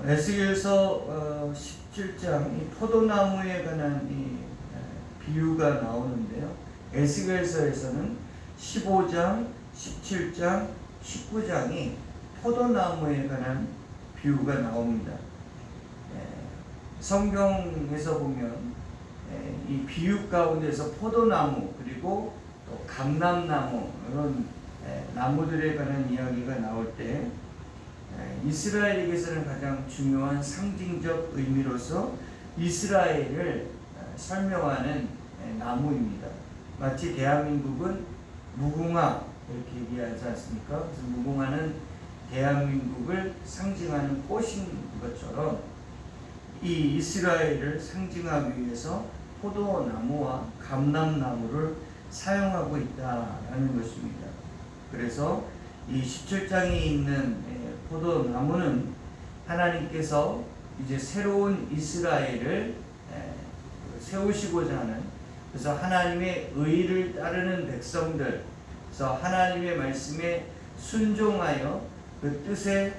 에스겔서 17장 이 포도나무에 관한 이 비유가 나오는데요. 에스겔서에서는 15장, 17장, 19장이 포도나무에 관한 비유가 나옵니다. 성경에서 보면 이 비유 가운데서 포도나무 그리고 또 감람나무 이런 나무들에 관한 이야기가 나올 때 이스라엘에게서는 가장 중요한 상징적 의미로서 이스라엘을 설명하는 나무입니다. 마치 대한민국은 무궁화 이렇게 얘기하지 않습니까? 그래서 무궁화는 대한민국을 상징하는 꽃인 것처럼 이 이스라엘을 상징하기 위해서 포도나무와 감람나무를 사용하고 있다라는 것입니다. 그래서 이 17장에 있는 포도나무는 하나님께서 이제 새로운 이스라엘을 세우시고자 하는, 그래서 하나님의 의를 따르는 백성들, 그래서 하나님의 말씀에 순종하여 그 뜻에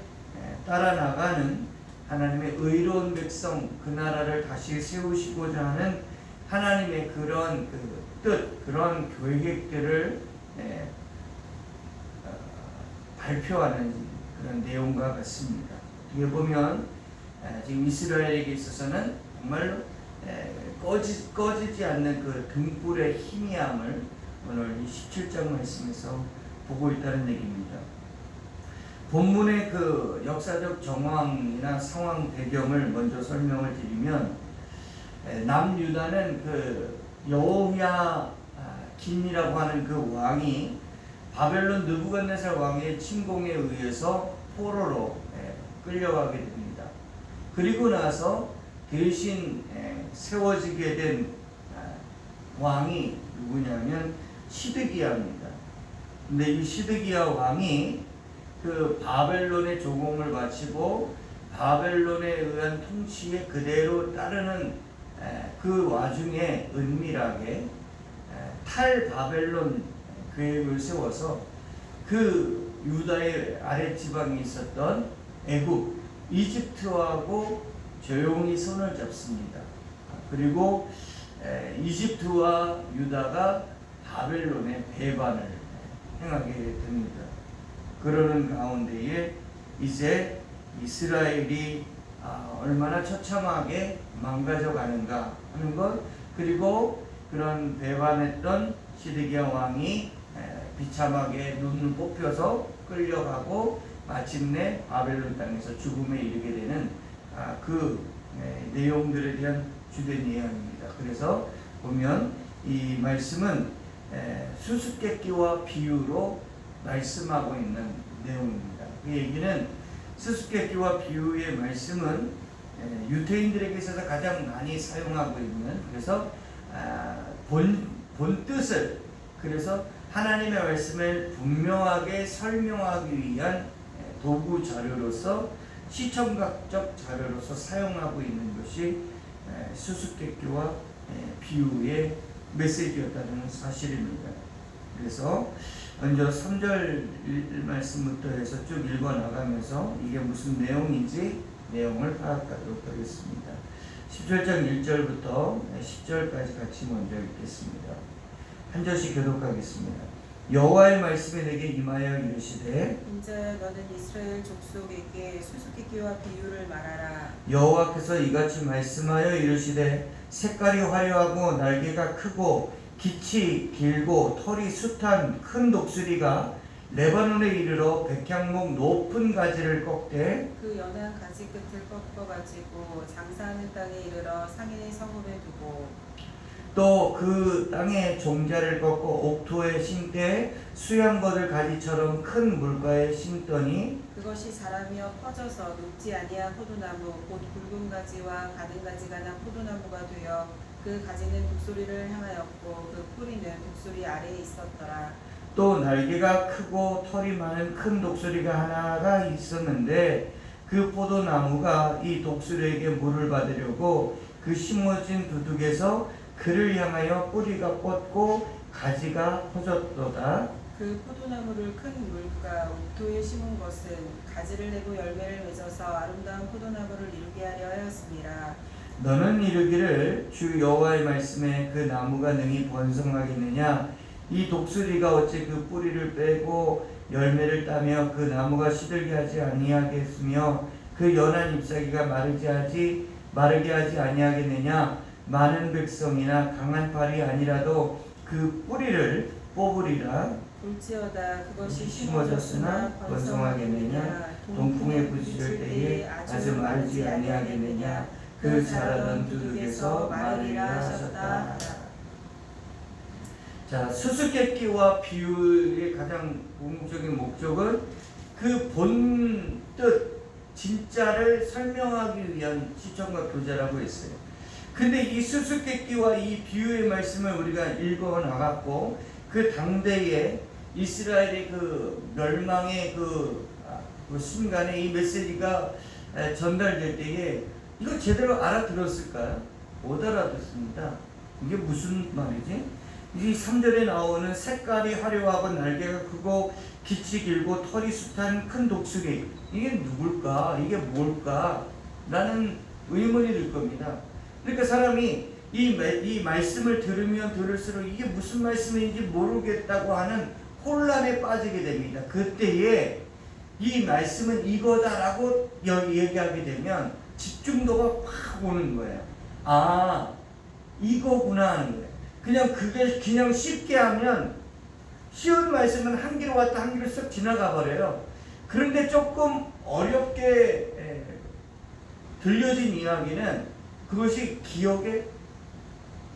따라 나가는 하나님의 의로운 백성, 그 나라를 다시 세우시고자 하는 하나님의 그런 그 뜻, 그런 계획들을 발표하는 그런 내용과 같습니다. 어떻게 보면 지금 이스라엘에게 있어서는 정말로 꺼지지 않는 그 등불의 희미함을 오늘 이 17장 말씀에서 보고 있다는 얘기입니다. 본문의 그 역사적 정황이나 상황 배경을 먼저 설명을 드리면, 남유다는 그 여호야긴이라고 하는 그 왕이 바벨론 느부갓네살 왕의 침공에 의해서 포로로 끌려가게 됩니다. 그리고 나서 대신 세워지게 된 왕이 누구냐면 시드기야입니다. 근데 이 시드기야 왕이 그 바벨론의 조공을 마치고 바벨론에 의한 통치에 그대로 따르는 그 와중에 은밀하게 탈바벨론 계획을 세워서 그 유다의 아랫지방에 있었던 애굽, 이집트하고 조용히 손을 잡습니다. 그리고 이집트와 유다가 바벨론의 배반을 행하게 됩니다. 그러는 가운데에 이제 이스라엘이 얼마나 처참하게 망가져 가는가 하는 것, 그리고 그런 배반했던 시드기야 왕이 비참하게 눈을 뽑혀서 끌려가고 마침내 바벨론 땅에서 죽음에 이르게 되는 그 내용들에 대한 주된 이야기입니다. 그래서 보면 이 말씀은 수수께끼와 비유로 말씀하고 있는 내용입니다. 그 얘기는 수수께끼와 비유의 말씀은 유대인들에게 있어서 가장 많이 사용하고 있는, 그래서 본 뜻을, 그래서 하나님의 말씀을 분명하게 설명하기 위한 도구 자료로서, 시청각적 자료로서 사용하고 있는 것이 수수께끼와 비유의 메시지였다는 사실입니다. 그래서 먼저 3절 말씀부터 해서 쭉 읽어 나가면서 이게 무슨 내용인지 내용을 파악하도록 하겠습니다. 17장 1절부터 10절까지 같이 먼저 읽겠습니다. 한 절씩 교독하겠습니다. 여호와의 말씀이 내게 임하여 이르시되, 인자야 너는 이스라엘 족속에게 수수께끼와 비유를 말하라. 여호와께서 이같이 말씀하여 이르시되, 색깔이 화려하고 날개가 크고 깃이 길고 털이 숱한 큰 독수리가 레바논에 이르러 백향목 높은 가지를 꺾되 그 연한 가지 끝을 꺾어가지고 장사하는 땅에 이르러 상인의 성읍에 두고 또 그 땅의 종자를 꺾어 옥토에 심되 수양버들 가지처럼 큰 물가에 심더니 그것이 자라며 퍼져서 높지 아니한 포도나무 곧 굵은 가지와 가는 가지가 난 포도나무가 되어 그 가지는 독수리를 향하였고 그 뿌리는 독수리 아래에 있었더라. 또 날개가 크고 털이 많은 큰 독수리가 하나가 있었는데 그 포도나무가 이 독수리에게 물을 받으려고 그 심어진 두둑에서 그를 향하여 뿌리가 뻗고 가지가 퍼졌도다. 그 포도나무를 큰 물가 옥토에 심은 것은 가지를 내고 열매를 맺어서 아름다운 포도나무를 이루게 하려 하였습니다. 너는 이르기를 주 여호와의 말씀에 그 나무가 능히 번성하겠느냐? 이 독수리가 어찌 그 뿌리를 빼고 열매를 따며 그 나무가 시들게 하지 아니하겠으며 그 연한 잎사귀가 마르게 하지 아니하겠느냐? 많은 백성이나 강한 팔이 아니라도 그 뿌리를 뽑으리라. 볼지어다 그것이 심어졌으나 심어졌으나 번성하겠느냐? 동풍에 부딪힐 때에 아주 마르지 아니하겠느냐? 그 자라던 두둑에서 마르리라 하셨다. 자, 수수께끼와 비유의 가장 궁극적인 목적은 그 본 뜻, 진짜를 설명하기 위한 시청과 교재라고 했어요. 근데 이 수수께끼와 이 비유의 말씀을 우리가 읽어 나갔고, 그 당대에 이스라엘의 그 멸망의 그 순간에 이 메시지가 전달될 때에 이거 제대로 알아들었을까요? 못 알아듣습니다. 이게 무슨 말이지? 이 3절에 나오는 색깔이 화려하고 날개가 크고 깃이 길고 털이 숱한 큰 독수리, 이게 누굴까? 이게 뭘까? 라는 의문이 들 겁니다. 그러니까 사람이 이 말씀을 들으면 들을수록 이게 무슨 말씀인지 모르겠다고 하는 혼란에 빠지게 됩니다. 그때에 이 말씀은 이거다라고 얘기하게 되면 집중도가 확 오는 거예요. 아, 이거구나 하는 거예요. 그냥 쉽게 하면 쉬운 말씀은 한 귀로 왔다 한 귀로 쓱 지나가 버려요. 그런데 조금 어렵게 들려진 이야기는 그것이 기억에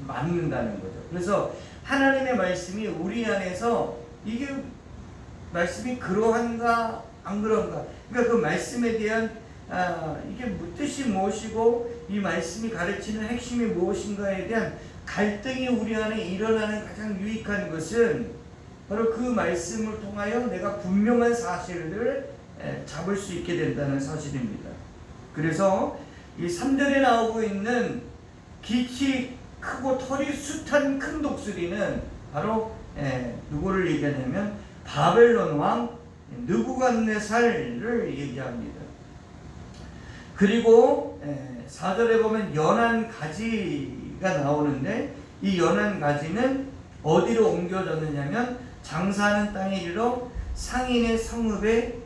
맞는다는 거죠. 그래서 하나님의 말씀이 우리 안에서 이게 말씀이 그러한가 안 그런가, 그러니까 그 말씀에 대한 이게 뜻이 무엇이고 이 말씀이 가르치는 핵심이 무엇인가에 대한 갈등이 우리 안에 일어나는 가장 유익한 것은 바로 그 말씀을 통하여 내가 분명한 사실을 잡을 수 있게 된다는 사실입니다. 그래서 이 3절에 나오고 있는 깃이 크고 털이 숱한 큰 독수리는 바로 누구를 얘기하냐면 바벨론 왕 느부갓네살을 얘기합니다. 그리고 4절에 보면 연한 가지가 나오는데 이 연한 가지는 어디로 옮겨졌느냐면 장사하는 땅에 이르러 상인의 성읍에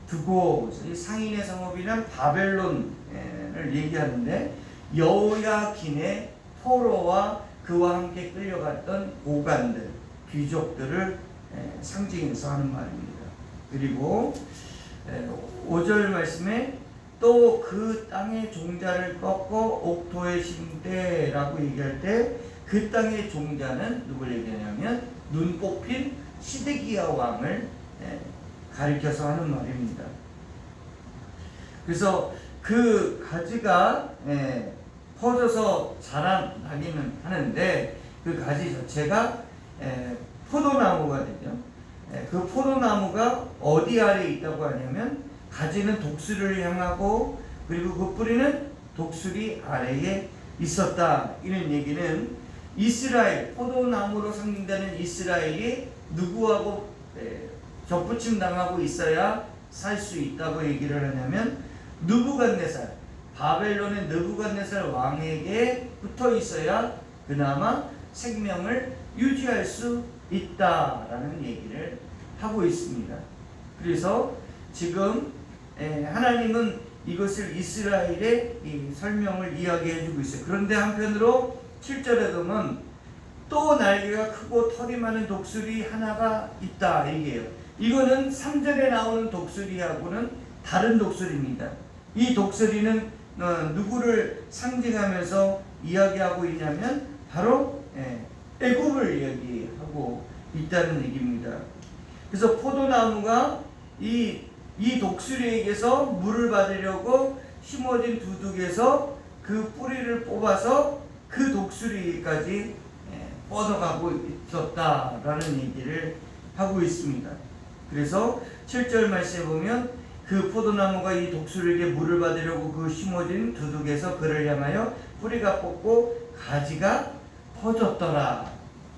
두고, 이 상인의 성읍이란 바벨론을 얘기하는데 여호야긴의 포로와 그와 함께 끌려갔던 고관들, 귀족들을 상징해서 하는 말입니다. 그리고 5절 말씀에 또 그 땅의 종자를 꺾고 옥토에 심되라고 얘기할 때 그 땅의 종자는 누굴 얘기하냐면 눈 뽑힌 시드기야 왕을 가리켜서 하는 말입니다. 그래서 그 가지가 퍼져서 자라나기는 하는데 그 가지 자체가 포도나무가 되죠. 그 포도나무가 어디 아래에 있다고 하냐면 가지는 독수리를 향하고 그리고 그 뿌리는 독수리 아래에 있었다. 이런 얘기는 이스라엘, 포도나무로 상징되는 이스라엘이 누구하고 접붙임 당하고 있어야 살 수 있다고 얘기를 하냐면 느부갓네살, 바벨론의 느부갓네살 왕에게 붙어 있어야 그나마 생명을 유지할 수 있다라는 얘기를 하고 있습니다. 그래서 지금 하나님은 이것을 이스라엘의 이 설명을 이야기해주고 있어요. 그런데 한편으로 7절에 보면 또 날개가 크고 털이 많은 독수리 하나가 있다 얘기해요. 이거는 3절에 나오는 독수리하고는 다른 독수리입니다. 이 독수리는 누구를 상징하면서 이야기하고 있냐면 바로 애굽을 이야기하고 있다는 얘기입니다. 그래서 포도나무가 이 독수리에게서 물을 받으려고 심어진 두둑에서 그 뿌리를 뽑아서 그 독수리까지 뻗어가고 있었다라는 얘기를 하고 있습니다. 그래서 7절 말씀에 보면 그 포도나무가 이 독수리에게 물을 받으려고 그 심어진 두둑에서 그를 향하여 뿌리가 뽑고 가지가 퍼졌더라.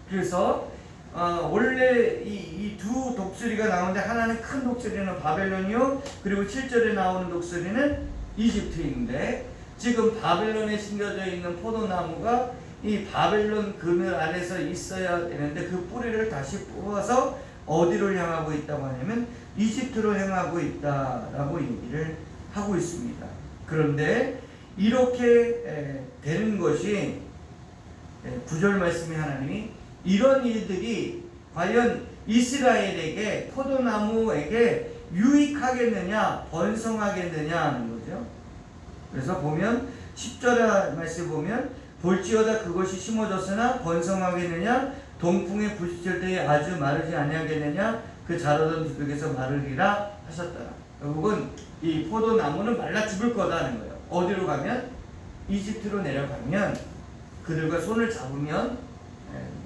그래서 원래 이 두 독수리가 나오는데 하나는 큰 독수리는 바벨론이요, 그리고 7절에 나오는 독수리는 이집트인데, 지금 바벨론에 심겨져 있는 포도나무가 이 바벨론 그늘 안에서 있어야 되는데 그 뿌리를 다시 뽑아서 어디로 향하고 있다고 하냐면 이집트로 향하고 있다라고 얘기를 하고 있습니다. 그런데 이렇게 되는 것이 9절 말씀에 하나님이 이런 일들이 과연 이스라엘에게, 포도나무에게 유익하겠느냐, 번성하겠느냐 하는 거죠. 그래서 보면 10절 말씀 보면 볼지어다 그것이 심어졌으나 번성하겠느냐, 동풍에 부딪힐 때에 아주 마르지 아니하겠느냐, 그 자라던 두둑에서 마르리라 하셨더라. 결국은 이 포도나무는 말라 죽을 거다는 거예요. 어디로 가면? 이집트로 내려가면, 그들과 손을 잡으면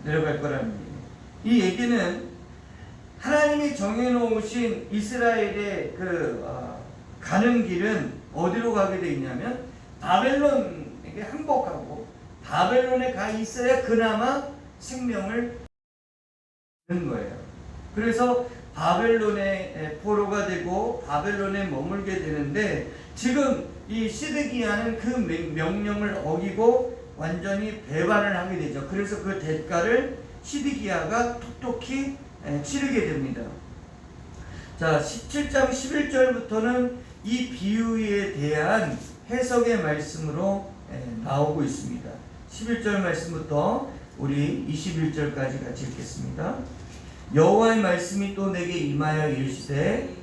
내려갈 거라는 얘기예요. 이 얘기는 하나님이 정해놓으신 이스라엘의 가는 길은 어디로 가게 돼 있냐면 바벨론에게 항복하고 바벨론에 가 있어야 그나마 생명을 얻는 거예요. 그래서 바벨론의 포로가 되고 바벨론에 머물게 되는데, 지금 이 시드기야는 그 명령을 어기고 완전히 배반을 하게 되죠. 그래서 그 대가를 시드기야가 톡톡히 치르게 됩니다. 자, 17장 11절부터는 이 비유에 대한 해석의 말씀으로 나오고 있습니다. 11절 말씀부터 우리 21절까지 같이 읽겠습니다. 여호와의 말씀이 또 내게 임하여 이르시되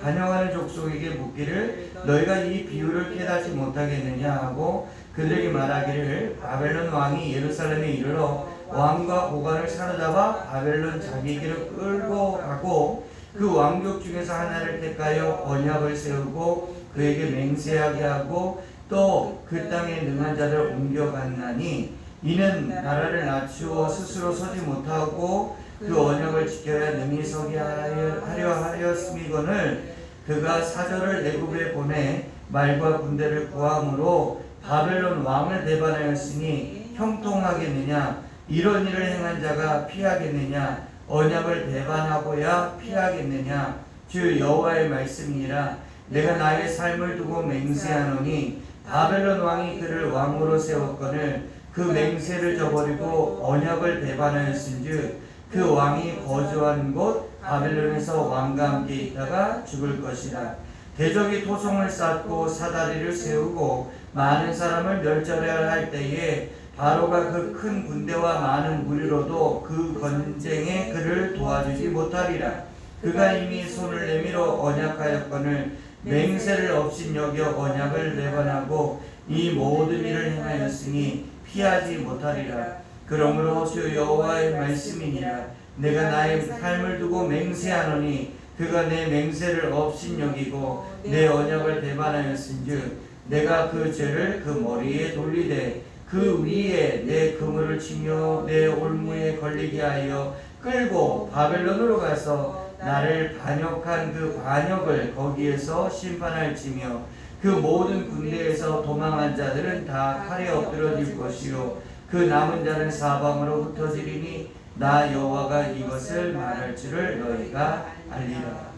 반역하는 족속에게 묻기를 너희가 이 비유를 깨닫지 못하겠느냐 하고 그들에게 말하기를 바벨론 왕이 예루살렘에 이르러 왕과 고관을 사로잡아 바벨론 자기에게로 끌고 가고 그 왕족 중에서 하나를 택하여 언약을 세우고 그에게 맹세하게 하고 또 그 땅에 능한 자를 옮겨갔나니 이는 나라를 낮추어 스스로 서지 못하고 그 언약을 지켜야 능히 서게 하려 하였음이거늘 그가 사절을 애굽에 보내 말과 군대를 구함으로 바벨론 왕을 배반하였으니 형통하겠느냐, 이런 일을 행한 자가 피하겠느냐, 언약을 배반하고야 피하겠느냐. 주 여호와의 말씀이니라. 내가 나의 삶을 두고 맹세하노니 바벨론 왕이 그를 왕으로 세웠거늘 그 맹세를 저버리고 언약을 배반하였은즉 그 왕이 거주하는 곳 바벨론에서 왕과 함께 있다가 죽을 것이라. 대적이 토성을 쌓고 사다리를 세우고 많은 사람을 멸절해야 할 때에 바로가 그 큰 군대와 많은 무리로도 그 전쟁에 그를 도와주지 못하리라. 그가 이미 손을 내밀어 언약하였거늘 맹세를 없인 여겨 언약을 배반하고 이 모든 일을 행하였으니 피하지 못하리라. 그러므로 주 여호와의 말씀이니라. 내가 나의 삶을 두고 맹세하노니 그가 내 맹세를 없인 여기고 내 언약을 배반하였은즉 내가 그 죄를 그 머리에 돌리되 그 위에 내 그물을 치며 내 올무에 걸리게 하여 끌고 바벨론으로 가서 나를 반역한 그 반역을 거기에서 심판할지며 그 모든 군대에서 도망한 자들은 다 칼에 엎드러질 것이요 그 남은 자는 사방으로 흩어지리니 나 여호와가 이것을 말할 줄을 너희가 알리라.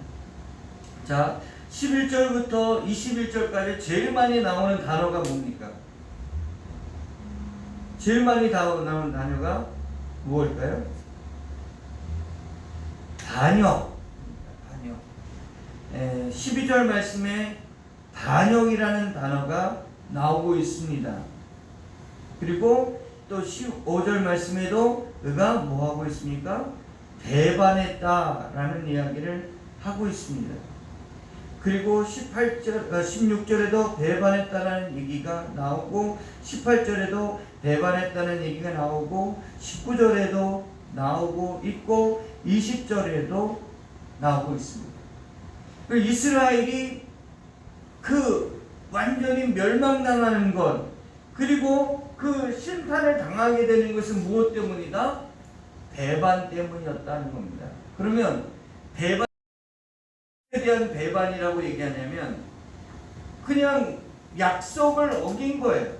자, 11절부터 21절까지 제일 많이 나오는 단어가 뭡니까? 제일 많이 나오는 단어가 무엇일까요? 반역. 12절 말씀에 반역이라는 단어가 나오고 있습니다. 그리고 또 15절 말씀에도 그가 뭐 하고 있습니까? 배반했다라는 이야기를 하고 있습니다. 그리고 16절에도 배반했다는 얘기가 나오고 18절에도 배반했다는 얘기가 나오고 19절에도 나오고 있고 20절에도 나오고 있습니다. 이스라엘이 그 완전히 멸망당하는 것, 그리고 그 심판을 당하게 되는 것은 무엇 때문이다? 배반 때문이었다는 겁니다. 그러면 배반에 대한 배반이라고 얘기하냐면 그냥 약속을 어긴 거예요.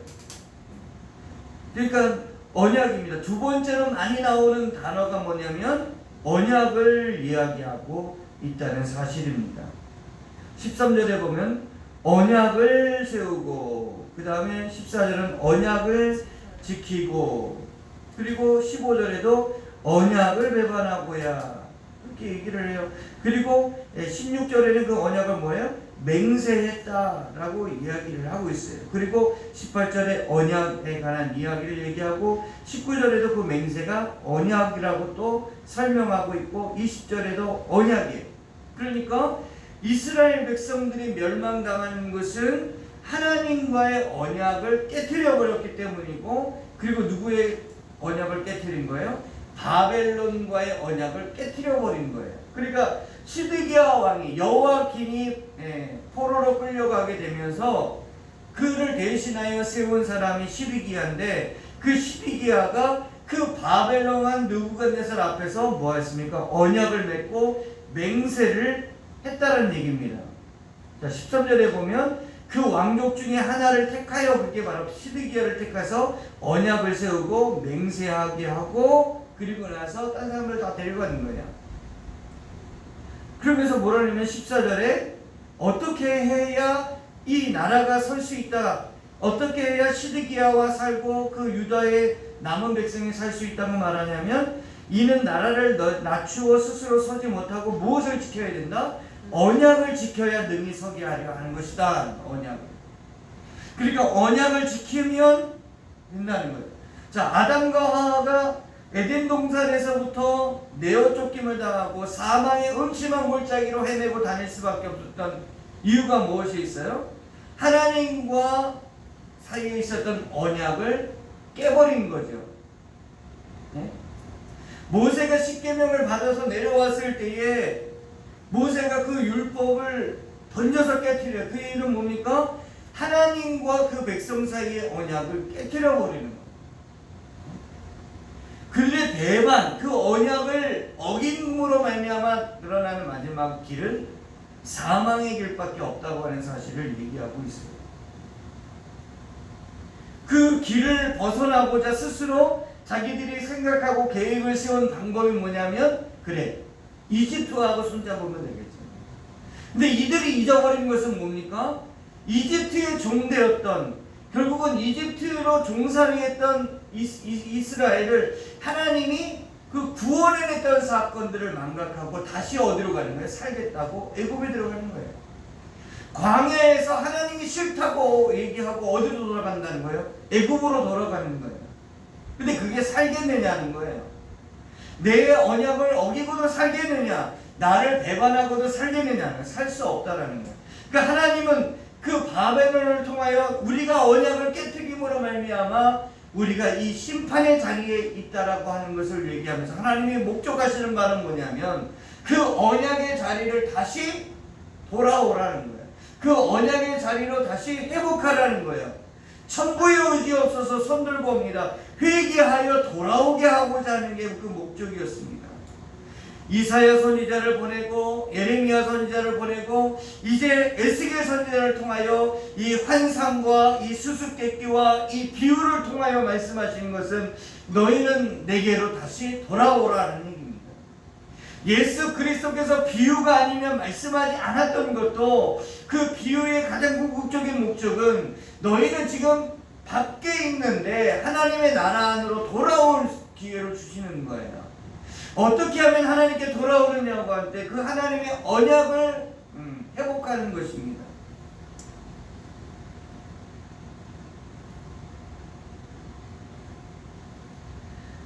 그러니까 언약입니다. 두 번째로 많이 나오는 단어가 뭐냐면 언약을 이야기하고 있다는 사실입니다. 13절에 보면 언약을 세우고, 그 다음에 14절은 언약을 지키고, 그리고 15절에도 언약을 배반하고야, 이렇게 얘기를 해요. 그리고 16절에는 그 언약을 뭐예요? 맹세했다라고 이야기를 하고 있어요. 그리고 18절에 언약에 관한 이야기를 얘기하고, 19절에도 그 맹세가 언약이라고 또 설명하고 있고, 20절에도 언약이에요. 그러니까 이스라엘 백성들이 멸망당하는 것은 하나님과의 언약을 깨트려 버렸기 때문이고, 그리고 누구의 언약을 깨트린 거예요? 바벨론과의 언약을 깨트려 버린 거예요. 그러니까 시드기야 왕이, 여호와김이 포로로 끌려가게 되면서 그를 대신하여 세운 사람이 시드기야인데, 그 시드기야가 그 바벨론 왕 느부갓네살 앞에서 뭐 했습니까? 언약을 맺고 맹세를 했다는 얘기입니다. 자, 13절에 보면 그 왕족 중에 하나를 택하여, 그게 바로 시드기야를 택해서 언약을 세우고 맹세하게 하고, 그리고 나서 딴 사람을 다 데려가는 거예요. 그러면서 뭐라냐면 14절에 어떻게 해야 이 나라가 설 수 있다, 어떻게 해야 시드기야와 살고 그 유다의 남은 백성이 살 수 있다고 말하냐면, 이는 나라를 낮추어 스스로 서지 못하고 무엇을 지켜야 된다? 언약을 지켜야 능히 서게 하려 하는 것이다. 언약을. 그러니까 언약을 지키면 된다는 거예요. 자, 아담과 하와가 에덴 동산에서부터 내어 쫓김을 당하고 사망의 음침한 골짜기로 헤매고 다닐 수밖에 없었던 이유가 무엇이 있어요? 하나님과 사이에 있었던 언약을 깨버린 거죠. 네? 모세가 십계명을 받아서 내려왔을 때에 모세가 그 율법을 던져서 깨트려요. 그 일은 뭡니까? 하나님과 그 백성 사이의 언약을 깨트려 버리는 거예요. 그들의 배반, 그 언약을 어김으로 말미암아 드러나는 마지막 길은 사망의 길밖에 없다고 하는 사실을 얘기하고 있어요. 그 길을 벗어나고자 스스로 자기들이 생각하고 계획을 세운 방법이 뭐냐면, 그래, 이집트하고 손잡으면 되겠죠. 근데 이들이 잊어버린 것은 뭡니까? 이집트의 종되었던, 결국은 이집트로 종살이했던 이스라엘을 하나님이 그 구원해냈던 사건들을 망각하고 다시 어디로 가는 거예요? 살겠다고 애굽에 들어가는 거예요. 광야에서 하나님이 싫다고 얘기하고 어디로 돌아간다는 거예요? 애굽으로 돌아가는 거예요. 근데 그게 살겠느냐는 거예요. 내 언약을 어기고도 살겠느냐, 나를 배반하고도 살겠느냐, 살 수 없다라는 거예요. 그러니까 하나님은 그 바벨론을 통하여 우리가 언약을 깨뜨림으로 말미암아 우리가 이 심판의 자리에 있다라고 하는 것을 얘기하면서 하나님이 목적하시는 바는 뭐냐면, 그 언약의 자리를 다시 돌아오라는 거예요. 그 언약의 자리로 다시 회복하라는 거예요. 천부의 의지 없어서 손들고 옵니다. 회개하여 돌아오게 하고자 하는 게 그 목적이었습니다. 이사야 선지자를 보내고 예레미야 선지자를 보내고 이제 에스겔 선지자를 통하여 이 환상과 이 수수께끼와 이 비유를 통하여 말씀하시는 것은 너희는 내게로 다시 돌아오라는 얘기입니다. 예수 그리스도께서 비유가 아니면 말씀하지 않았던 것도 그 비유의 가장 궁극적인 목적은 너희는 지금 밖에 있는데 하나님의 나라 안으로 돌아올 기회를 주시는 거예요. 어떻게 하면 하나님께 돌아오느냐고 할 때 그 하나님의 언약을 회복하는 것입니다.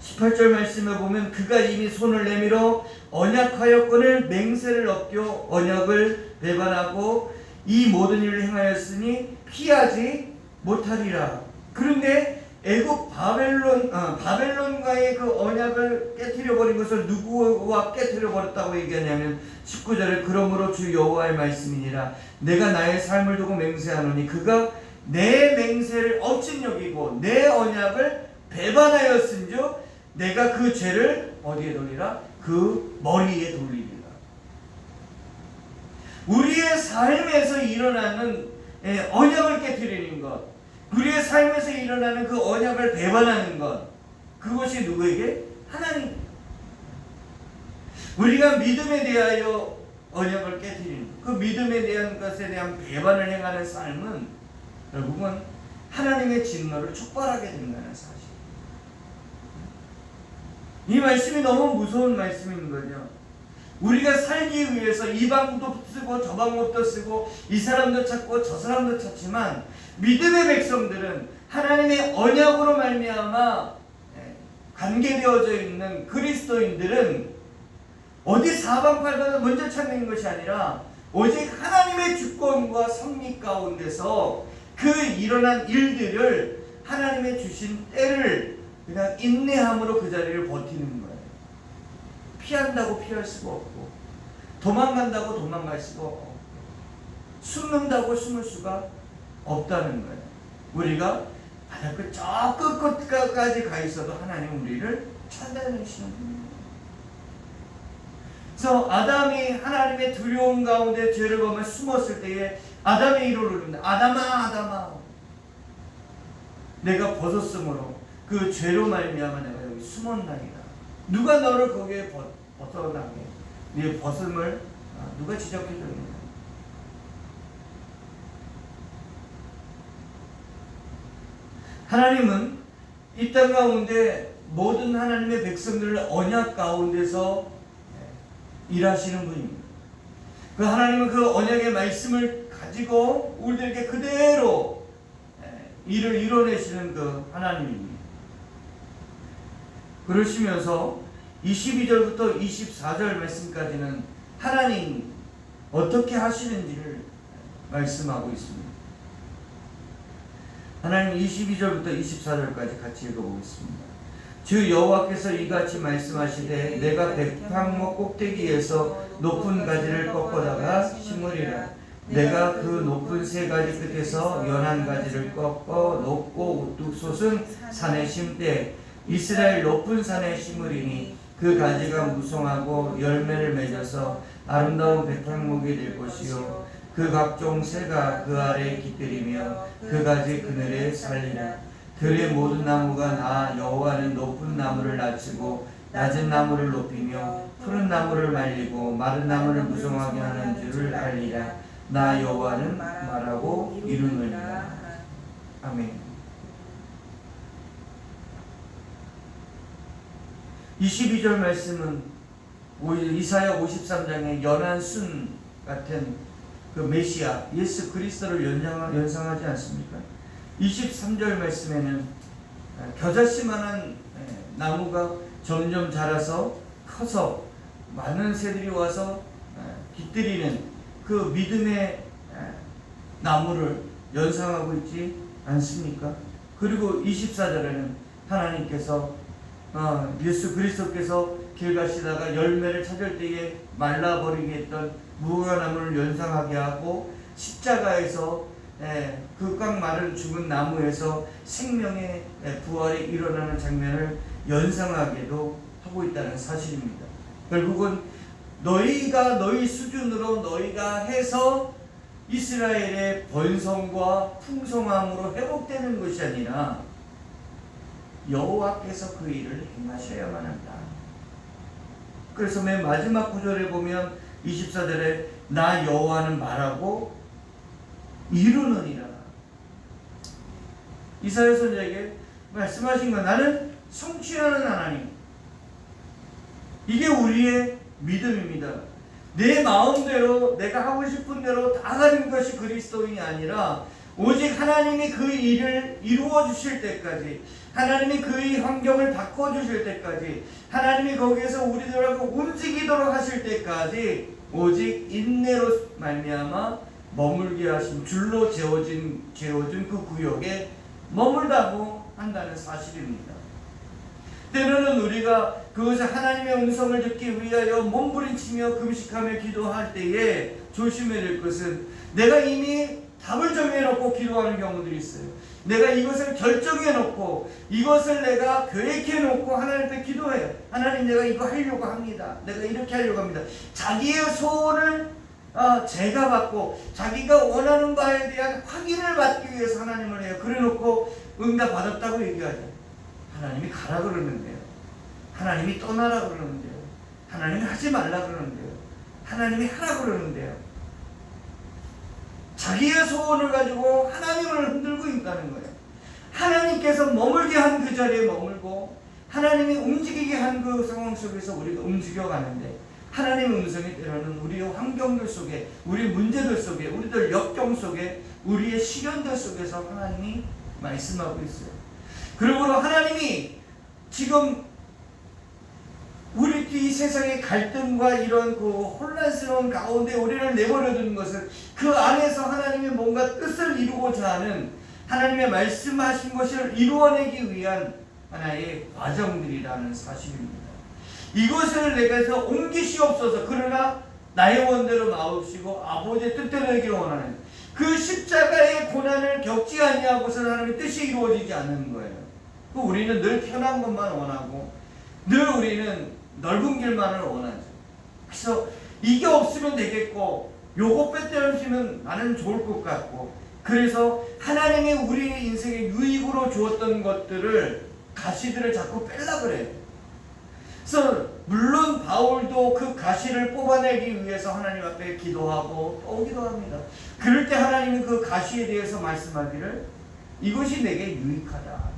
(18절) 말씀에 보면 그가 이미 손을 내밀어 언약하였거늘 맹세를 어겨 언약을 배반하고 이 모든 일을 행하였으니 피하지 못하리라. 그런데 애굽 바벨론과의 그 언약을 깨트려 버린 것을 누구와 깨트려 버렸다고 얘기하냐면 19절에 그러므로 주 여호와의 말씀이니라. 내가 나의 삶을 두고 맹세하노니 그가 내 맹세를 업신여기고 내 언약을 배반하였은즉 내가 그 죄를 어디에 돌리라? 그 머리에 돌리리라. 우리의 삶에서 일어나는 언약을 깨트리는 것, 우리의 삶에서 일어나는 그 언약을 배반하는 것, 그것이 누구에게? 하나님. 우리가 믿음에 대하여 언약을 깨뜨리는 그 믿음에 대한 것에 대한 배반을 행하는 삶은 결국은 하나님의 진노를 촉발하게 된다는 사실. 이 말씀이 너무 무서운 말씀인 거죠. 우리가 살기 위해서 이 방도 쓰고 저 방법도 쓰고 이 사람도 찾고 저 사람도 찾지만 믿음의 백성들은 하나님의 언약으로 말미암아 관계되어져 있는 그리스도인들은 어디 사방팔방을 먼저 찾는 것이 아니라 오직 하나님의 주권과 섭리 가운데서 그 일어난 일들을 하나님의 주신 때를 그냥 인내함으로 그 자리를 버티는 거예요. 피한다고 피할 수가 없고 도망간다고 도망갈 수가 없고 숨는다고 숨을 수가 없다는 거예요. 우리가 바다 끝 저 끝까지 가 있어도 하나님 우리를 찾아내시는 분입니다. 그래서 아담이 하나님의 두려움 가운데 죄를 범해 숨었을 때에 아담의 이름을 부릅니다. 아담아 아담아 내가 벗었으므로 그 죄로 말미암아 내가 여기 숨었나이다. 누가 너를 거기에 벗어나게 네 벗음을 누가 지적해 줬느냐. 하나님은 이 땅 가운데 모든 하나님의 백성들을 언약 가운데서 일하시는 분입니다. 그 하나님은 그 언약의 말씀을 가지고 우리들에게 그대로 일을 이뤄내시는 그 하나님입니다. 그러시면서 22절부터 24절 말씀까지는 하나님 어떻게 하시는지를 말씀하고 있습니다. 하나님 22절부터 24절까지 같이 읽어보겠습니다. 주 여호와께서 이같이 말씀하시되 내가 백향목 꼭대기에서 높은 가지를 꺾어다가 심으리라. 내가 그 높은 세 가지 끝에서 연한 가지를 꺾어 높고 우뚝 솟은 산에 심되 이스라엘 높은 산에 심으리니 그 가지가 무성하고 열매를 맺어서 아름다운 백향목이 될 것이요 그 각종 새가 그 아래에 깃들이며 그 가지 그늘에 살리라. 들의 모든 나무가 나 여호와는 높은 나무를 낮추고 낮은 나무를 높이며 푸른 나무를 말리고 마른 나무를 무성하게 하는 줄을 알리라. 나 여호와는 말하고 이루느니라. 아멘. 22절 말씀은 이사야 53장의 연한 순 같은 그 메시아 예수 그리스도를 연상하지 않습니까? 23절 말씀에는 겨자씨만한 나무가 점점 자라서 커서 많은 새들이 와서 깃들이는 그 믿음의 나무를 연상하고 있지 않습니까? 그리고 24절에는 하나님께서 예수 그리스도께서 길 가시다가 열매를 찾을 때에 말라버리게 했던 무화과나무를 연상하게 하고 십자가에서 그 꽉 마른 죽은 나무에서 생명의 부활이 일어나는 장면을 연상하게도 하고 있다는 사실입니다. 결국은 너희가 너희 수준으로 너희가 해서 이스라엘의 번성과 풍성함으로 회복되는 것이 아니라 여호와께서 그 일을 행하셔야만 한다. 그래서 맨 마지막 구절에 보면 24절에 나 여호와는 말하고 이루느니라. 이사야 선지자에게 말씀하신 건 나는 성취하는 하나님. 이게 우리의 믿음입니다. 내 마음대로 내가 하고 싶은 대로 다 하는 것이 그리스도인이 아니라 오직 하나님이 그 일을 이루어 주실 때까지, 하나님이 그의 환경을 바꿔 주실 때까지, 하나님이 거기에서 우리들하고 움직이도록 하실 때까지 오직 인내로 말미암아 머물게 하신 줄로 재워진 그 구역에 머물다고 한다는 사실입니다. 때로는 우리가 그것을 하나님의 음성을 듣기 위하여 몸부림치며 금식하며 기도할 때에 조심해야 될 것은 내가 이미 답을 정해놓고 기도하는 경우들이 있어요. 내가 이것을 결정해놓고 이것을 내가 계획해놓고 하나님 앞에 기도해요. 하나님 내가 이거 하려고 합니다. 내가 이렇게 하려고 합니다. 자기의 소원을 제가 받고 자기가 원하는 바에 대한 확인을 받기 위해서 하나님을 해요. 그래놓고 응답 받았다고 얘기하죠. 하나님이 가라 그러는데요. 하나님이 떠나라 그러는데요. 하나님이 하지 말라 그러는데요. 하나님이 하라 그러는데요. 자기의 소원을 가지고 하나님을 흔들고 있다는 거예요. 하나님께서 머물게 한 그 자리에 머물고 하나님이 움직이게 한 그 상황 속에서 우리가 움직여가는데, 하나님의 음성이 때로는 우리의 환경들 속에, 우리 문제들 속에, 우리들 역경 속에, 우리의 시련들 속에서 하나님이 말씀하고 있어요. 그러므로 하나님이 지금 우리 이 세상의 갈등과 이런 그 혼란스러운 가운데 우리를 내버려 두는 것은 그 안에서 하나님이 뭔가 뜻을 이루고자 하는, 하나님의 말씀하신 것을 이루어내기 위한 하나의 과정들이라는 사실입니다. 이것을 내게서 옮기시옵소서. 그러나 나의 원대로 마옵시고 아버지의 뜻대로 되기를 원하는, 그 십자가의 고난을 겪지 아니하고서는 하나님의 뜻이 이루어지지 않는 거예요. 우리는 늘 편한 것만 원하고 늘 우리는 넓은 길만을 원하죠. 그래서 이게 없으면 되겠고 요거 빼떼어주면 나는 좋을 것 같고, 그래서 하나님이 우리의 인생에 유익으로 주었던 것들을, 가시들을 자꾸 뺄라 그래요. 그래서 물론 바울도 그 가시를 뽑아내기 위해서 하나님 앞에 기도하고 또 기도합니다. 그럴 때 하나님은 그 가시에 대해서 말씀하기를 이것이 내게 유익하다.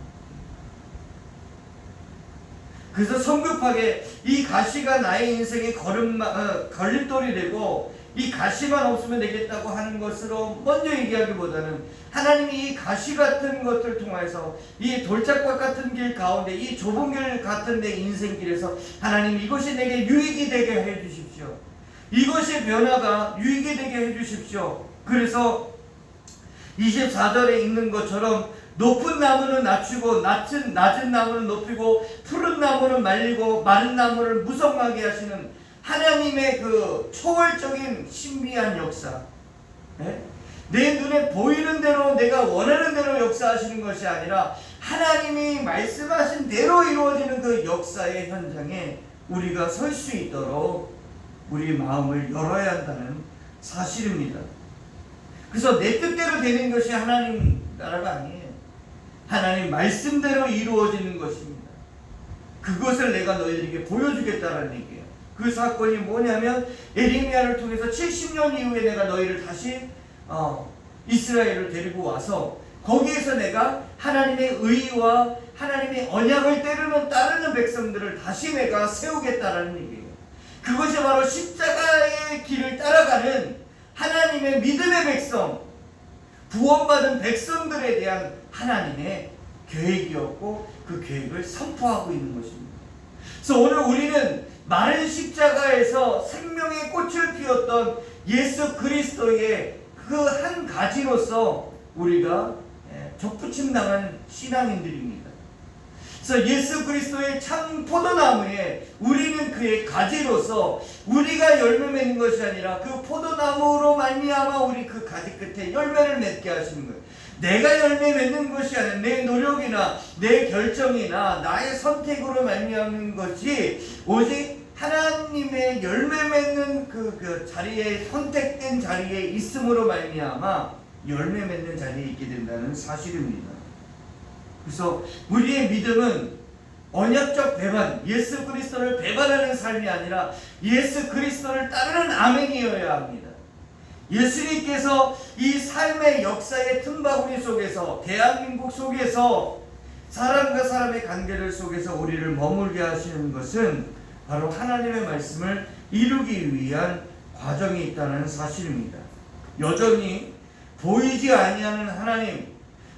그래서 성급하게 이 가시가 나의 인생의 걸림돌이 되고 이 가시만 없으면 되겠다고 하는 것으로 먼저 얘기하기보다는, 하나님이 이 가시 같은 것을 통해서 이 돌짝밭 같은 길 가운데, 이 좁은 길 같은 내 인생길에서 하나님 이것이 내게 유익이 되게 해 주십시오. 이것의 변화가 유익이 되게 해 주십시오. 그래서 24절에 있는 것처럼 높은 나무는 낮추고 낮은 나무는 높이고 푸른 나무는 말리고 마른 나무를 무성하게 하시는 하나님의 그 초월적인 신비한 역사, 내 눈에 보이는 대로 내가 원하는 대로 역사하시는 것이 아니라 하나님이 말씀하신 대로 이루어지는 그 역사의 현장에 우리가 설 수 있도록 우리 마음을 열어야 한다는 사실입니다. 그래서 내 뜻대로 되는 것이 하나님 나라가 아니에요. 하나님 말씀대로 이루어지는 것입니다. 그것을 내가 너희들에게 보여주겠다는 얘기예요. 그 사건이 뭐냐면, 에레미야를 통해서 70년 이후에 내가 너희를 다시 이스라엘을 데리고 와서 거기에서 내가 하나님의 의와 하나님의 언약을 따르는 백성들을 다시 내가 세우겠다라는 얘기예요. 그것이 바로 십자가의 길을 따라가는 하나님의 믿음의 백성, 구원받은 백성들에 대한 하나님의 계획이었고 그 계획을 선포하고 있는 것입니다. 그래서 오늘 우리는 마른 십자가에서 생명의 꽃을 피웠던 예수 그리스도의 그 한 가지로서 우리가 접붙임당한 신앙인들입니다. 그래서 예수 그리스도의 참 포도나무에 우리는 그의 가지로서 우리가 열매 맺는 것이 아니라 그 포도나무로 말미암아 우리 그 가지 끝에 열매를 맺게 하시는 거예요. 내가 열매 맺는 것이 아니라 내 노력이나 내 결정이나 나의 선택으로 말미암는 것이 오직 하나님의 열매 맺는 그 자리에, 선택된 자리에 있음으로 말미암아 열매 맺는 자리에 있게 된다는 사실입니다. 그래서 우리의 믿음은 언약적 배반, 예수 그리스도를 배반하는 삶이 아니라 예수 그리스도를 따르는 아멘이어야 합니다. 예수님께서 이 삶의 역사의 틈바구니 속에서, 대한민국 속에서 사람과 사람의 관계들 속에서 우리를 머물게 하시는 것은 바로 하나님의 말씀을 이루기 위한 과정이 있다는 사실입니다. 여전히 보이지 아니하는 하나님,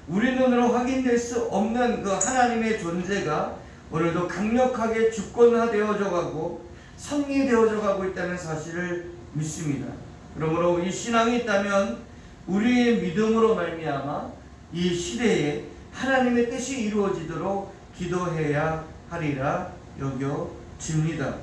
우리 눈으로 확인될 수 없는 그 하나님의 존재가 오늘도 강력하게 주권화되어져 가고 성리되어져 가고 있다는 사실을 믿습니다. 그러므로 이 신앙이 있다면 우리의 믿음으로 말미암아 이 시대에 하나님의 뜻이 이루어지도록 기도해야 하리라 여겨집니다.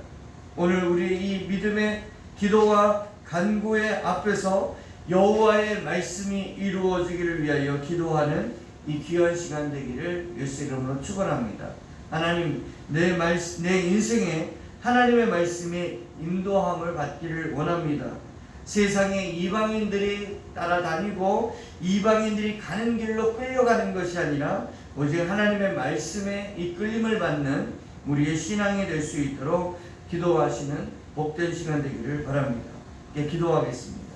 오늘 우리 이 믿음의 기도와 간구의 앞에서 여호와의 말씀이 이루어지기를 위하여 기도하는 이 귀한 시간 되기를 예수 이름으로 축원합니다. 하나님, 내 인생에 하나님의 말씀에 인도함을 받기를 원합니다. 세상에 이방인들이 따라다니고 이방인들이 가는 길로 끌려가는 것이 아니라 오직 하나님의 말씀에 이끌림을 받는 우리의 신앙이 될 수 있도록 기도하시는 복된 시간 되기를 바랍니다. 기도하겠습니다.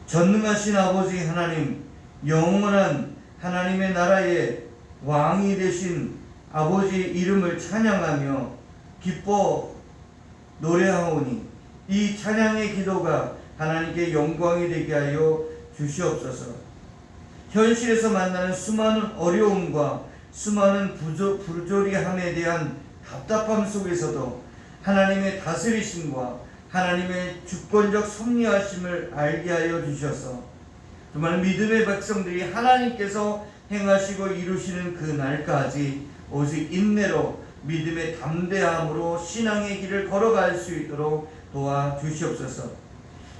전능하신 아버지 하나님, 영원한 하나님의 나라의 왕이 되신 아버지 이름을 찬양하며 기뻐 노래하오니 이 찬양의 기도가 하나님께 영광이 되게 하여 주시옵소서. 현실에서 만나는 수많은 어려움과 수많은 부조리함에 대한 답답함 속에서도 하나님의 다스리심과 하나님의 주권적 섭리하심을 알게 하여 주셔서 정말 믿음의 백성들이 하나님께서 행하시고 이루시는 그 날까지 오직 인내로 믿음의 담대함으로 신앙의 길을 걸어갈 수 있도록 도와주시옵소서.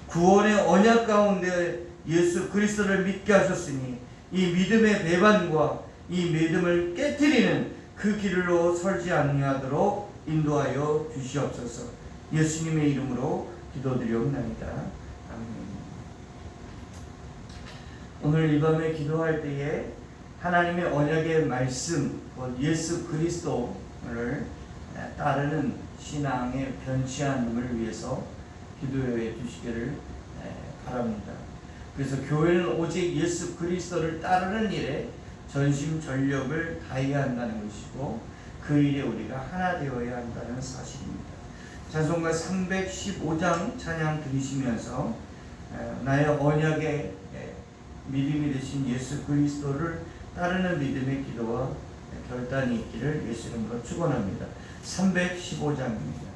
구원의 언약 가운데 예수 그리스도를 믿게 하셨으니 이 믿음의 배반과 이 믿음을 깨트리는 그 길로 설지 아니하도록 인도하여 주시옵소서. 예수님의 이름으로 기도드리옵나이다. 아멘. 오늘 이 밤에 기도할 때에 하나님의 언약의 말씀, 예수 그리스도를 따르는 신앙의 변치함을 위해서 기도해 주시기를 바랍니다. 그래서 교회는 오직 예수 그리스도를 따르는 일에 전심전력을 다해야 한다는 것이고 그 일에 우리가 하나 되어야 한다는 사실입니다. 찬송가 315장 찬양 드리시면서 나의 언약의 믿음이 되신 예수 그리스도를 따르는 믿음의 기도와 결단이 있기를 예수 이름으로 축원합니다. 315장입니다.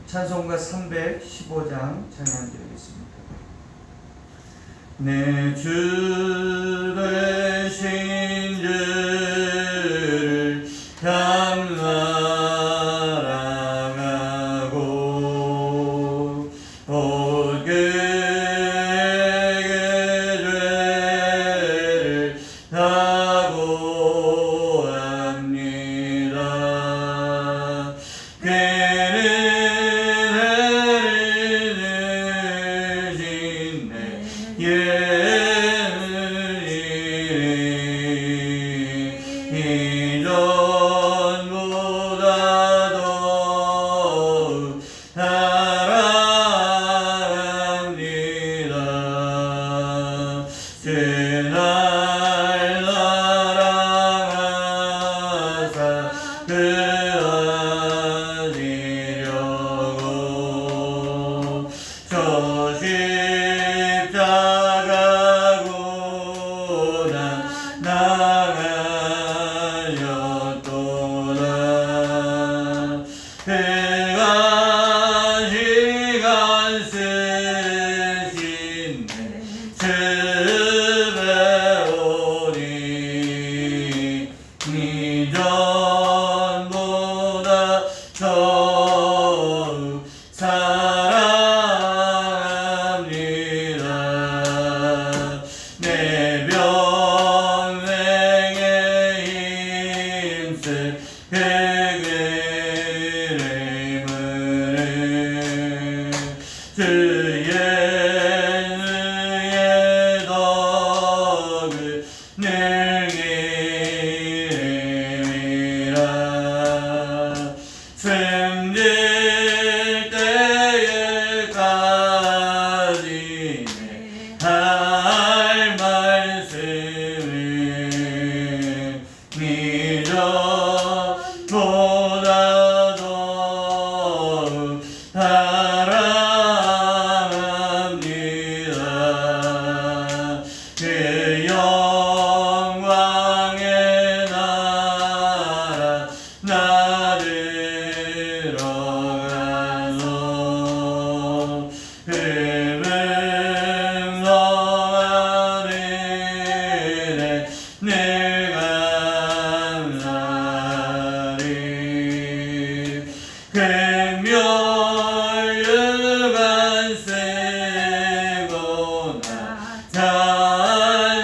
찬송가 315장 찬양 드리겠습니다. 내 주 되신 주를 감사하고 온 그에게 죄를 사고합니다.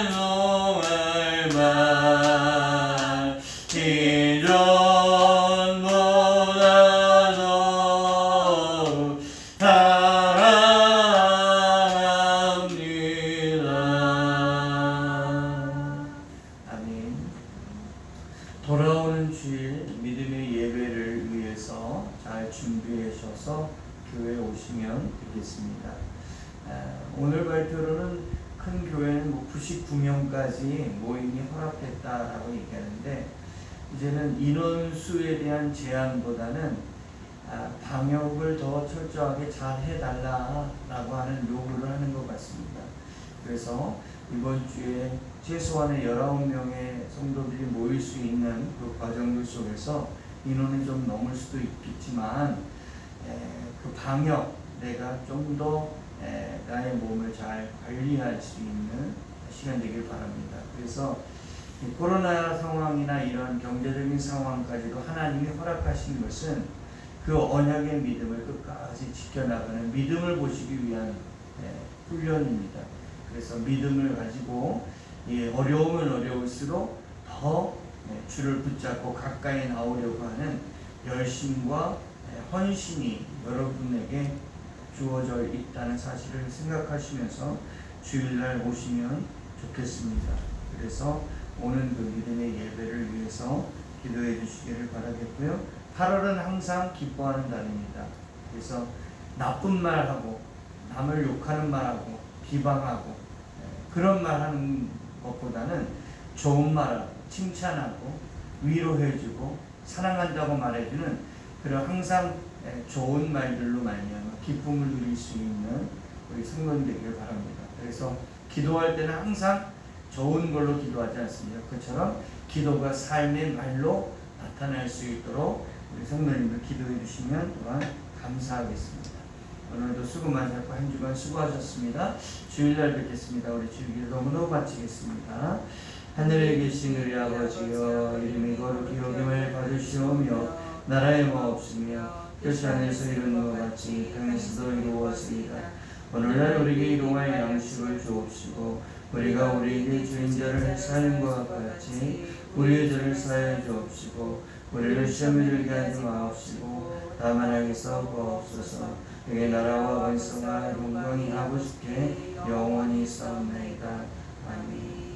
찬송할 만 되셔서 교회에 오시면 되겠습니다. 오늘 발표로는 큰 교회는 99명까지 모임이 허락됐다라고 얘기하는데, 이제는 인원수에 대한 제한보다는 방역을 더 철저하게 잘 해달라라고 하는 요구를 하는 것 같습니다. 그래서 이번 주에 최소한의 19명의 성도들이 모일 수 있는 그 과정들 속에서 인원이 좀 넘을 수도 있겠지만, 그 방역, 내가 좀 더 나의 몸을 잘 관리할 수 있는 시간 되길 바랍니다. 그래서 이 코로나 상황이나 이런 경제적인 상황까지도 하나님이 허락하신 것은 그 언약의 믿음을 끝까지 지켜나가는 믿음을 보시기 위한 훈련입니다. 그래서 믿음을 가지고 어려우면 어려울수록 더 주를 붙잡고 가까이 나오려고 하는 열심과 헌신이 여러분에게 주어져 있다는 사실을 생각하시면서 주일날 오시면 좋겠습니다. 그래서 오는 그 믿음의 예배를 위해서 기도해 주시기를 바라겠고요. 8월은 항상 기뻐하는 달입니다. 그래서 나쁜 말하고 남을 욕하는 말하고 비방하고 그런 말하는 것보다는 좋은 말하고 칭찬하고 위로해주고 사랑한다고 말해주는 그런 항상 좋은 말들로 말미암아 기쁨을 누릴 수 있는 우리 성도님 되기를 바랍니다. 그래서 기도할 때는 항상 좋은 걸로 기도하지 않습니다. 그처럼 기도가 삶의 말로 나타날 수 있도록 우리 성도님들 기도해 주시면 또한 감사하겠습니다. 오늘도 수고 많으셨고 한 주간 수고하셨습니다. 주일날 뵙겠습니다. 우리 주일기도 너무너무 바치겠습니다. 하늘에 계신 우리 아버지여, 이름이 거룩히 여김을 받으시오며 나라의 마옵시며 뜻이 하늘에서 이루는 것 같이 땅에서도 이루어지이다. 오늘날 우리에게 일용할 양식을 주옵시고 우리가 우리에게 주인자를 사하는 것 같이 우리의 죄를 사하여 주옵시고 우리를 시험에 들게 하지 마옵시고 다만 악에서 구하옵소서. 그의 나라와 번성과 영광이 아버지께 영원히 있사옵나이다. 아멘.